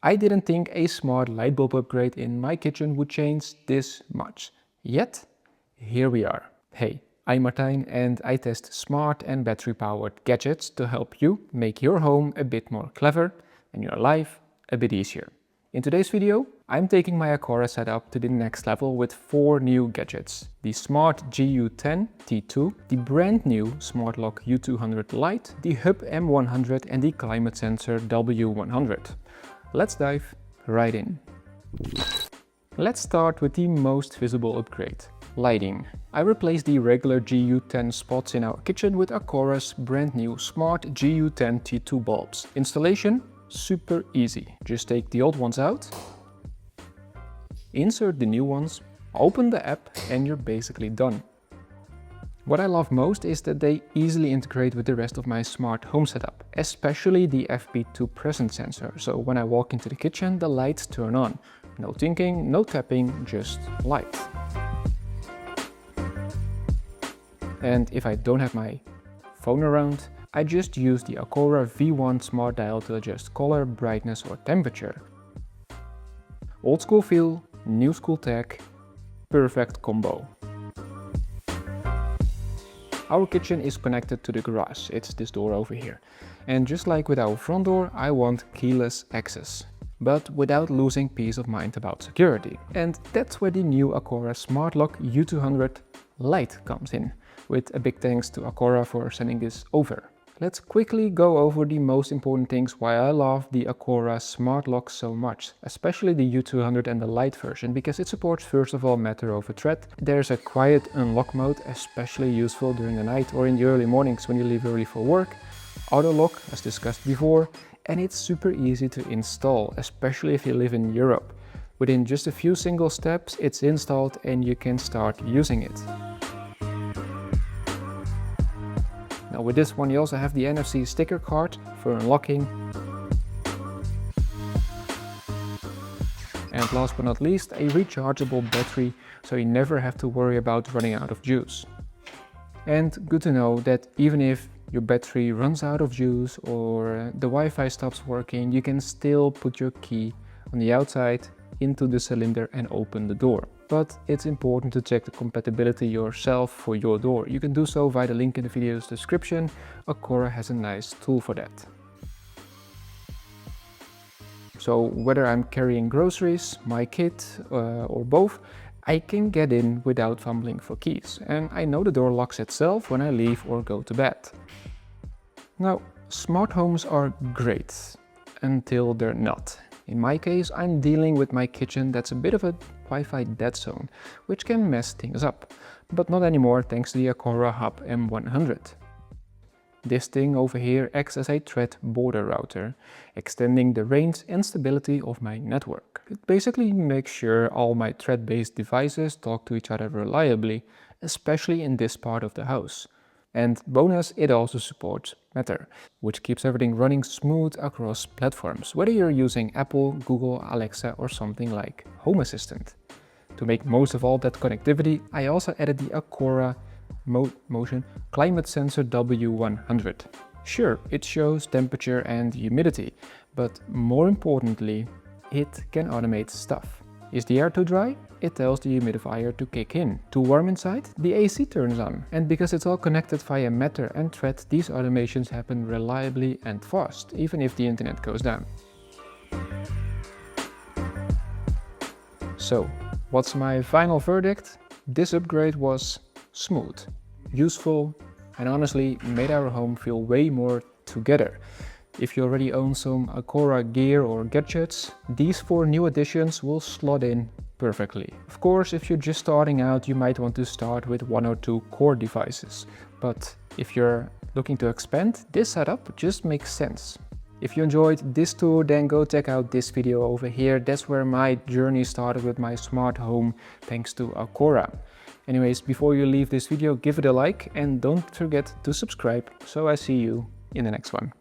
I didn't think a smart light bulb upgrade in my kitchen would change this much. Yet, here we are. Hey, I'm Martijn and I test smart and battery-powered gadgets to help you make your home a bit more clever and your life a bit easier. In today's video, I'm taking my Aqara setup to the next level with 4 new gadgets. The smart GU10 T2, the brand new Smart Lock U200 Lite, the Hub M100 and the Climate Sensor W100. Let's dive right in. Let's start with the most visible upgrade, lighting. I replaced the regular GU10 spots in our kitchen with Aqara's brand new smart GU10 T2 bulbs. Installation? Super easy. Just take the old ones out, insert the new ones, open the app and you're basically done. What I love most is that they easily integrate with the rest of my smart home setup, especially the FP2 presence sensor, so when I walk into the kitchen the lights turn on. No thinking, no tapping, just light. And if I don't have my phone around, I just use the Aqara V1 smart dial to adjust color, brightness or temperature. Old school feel, new school tech, perfect combo. Our kitchen is connected to the garage, it's this door over here. And just like with our front door, I want keyless access, but without losing peace of mind about security. And that's where the new Aqara Smart Lock U200 Lite comes in, with a big thanks to Aqara for sending this over. Let's quickly go over the most important things why I love the Aqara Smart Lock so much, especially the U200 and the Lite version, because it supports first of all matter over thread. There's a quiet unlock mode, especially useful during the night or in the early mornings when you leave early for work. Auto lock, as discussed before, and it's super easy to install, especially if you live in Europe. Within just a few single steps, it's installed and you can start using it. Now with this one you also have the NFC sticker card for unlocking. And last but not least, a rechargeable battery, so you never have to worry about running out of juice. And good to know that even if your battery runs out of juice or the Wi-Fi stops working, you can still put your key on the outside into the cylinder and open the door. But it's important to check the compatibility yourself for your door. You can do so via the link in the video's description. Aqara has a nice tool for that. So whether I'm carrying groceries, my kid or both, I can get in without fumbling for keys. And I know the door locks itself when I leave or go to bed. Now, smart homes are great until they're not. In my case, I'm dealing with my kitchen that's a bit of a Wi-Fi dead zone, which can mess things up. But not anymore thanks to the Aqara Hub M100. This thing over here acts as a thread border router, extending the range and stability of my network. It basically makes sure all my thread-based devices talk to each other reliably, especially in this part of the house. And bonus, it also supports Matter, which keeps everything running smooth across platforms, whether you're using Apple, Google, Alexa or something like Home Assistant. To make most of all that connectivity, I also added the Aqara Motion Climate Sensor W100. Sure, it shows temperature and humidity, but more importantly, it can automate stuff. Is the air too dry? It tells the humidifier to kick in. Too warm inside? The AC turns on. And because it's all connected via Matter and Thread, these automations happen reliably and fast, even if the internet goes down. So, what's my final verdict? This upgrade was smooth, useful, and honestly made our home feel way more together. If you already own some Aqara gear or gadgets, these 4 new additions will slot in perfectly. Of course, if you're just starting out, you might want to start with 1 or 2 core devices. But if you're looking to expand, this setup just makes sense. If you enjoyed this tour, then go check out this video over here. That's where my journey started with my smart home, thanks to Aqara. Anyways, before you leave this video, give it a like and don't forget to subscribe. So I see you in the next one.